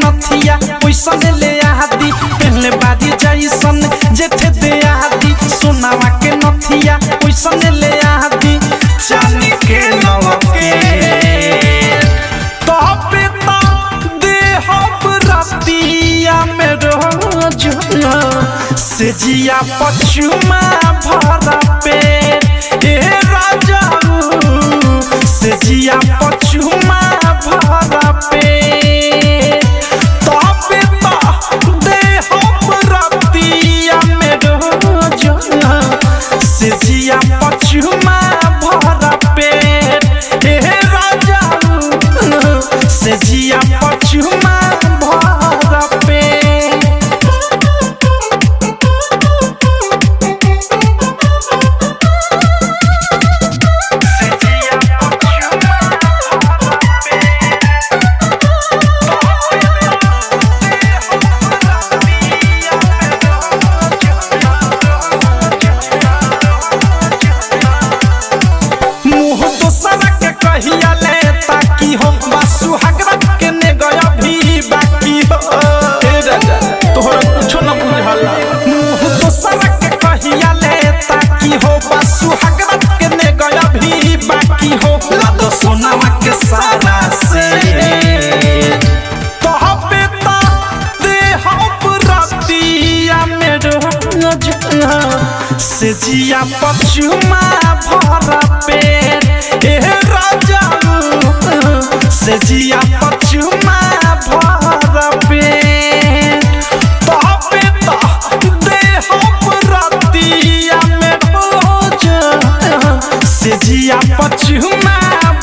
नथिया पैसा ले आदी पहले बादी जैसन जेठे दे आदी सोनावा के नथिया पैसा ले आदी चांदी के लवके तो बेटा दे हम रातिया में रोज से जिया पछुमा भरा पेट ए राजा से जिया पछुमा भरा पेट तो बेटा दे हम रातिया में रोज से जिया पछुमा भरा पेट ए राजा से जिया पछुमा भरा पेट से जिया पछुमा भरा पेट ए राजा से जिया पछुमा भरा पेट तो बेटा दे हम रातिया में रोज से जिया पछुमा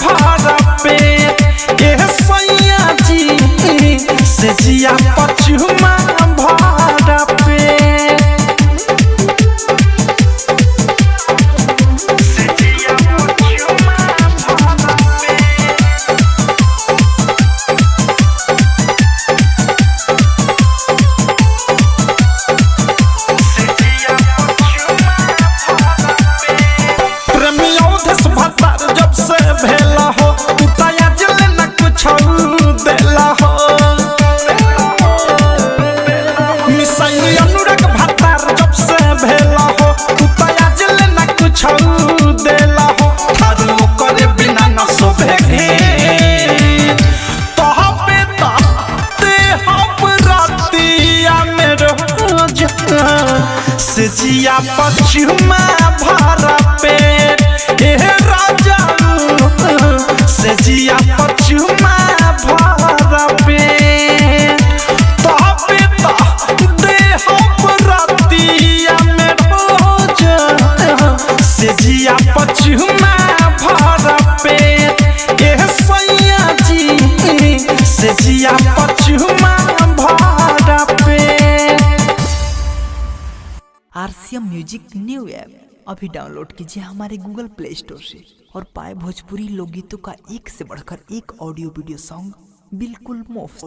भरा पेट ए सैया जी से जिया पछुमा भरा पेट से जिया पछुमा भरा पेट ए राजा से जिया पछुमा भरा पेट तो बेटा दे हम रातिया में रोज से जिया पछुमा भरा पेट ए सैया जी से जिया पछुमा भरा पेट। आरसीएम म्यूजिक न्यू ऐप अभी डाउनलोड कीजिए हमारे गूगल प्ले स्टोर से और पाए भोजपुरी लोकगीतों का एक से बढ़कर एक ऑडियो वीडियो सॉन्ग बिल्कुल मुफ्त।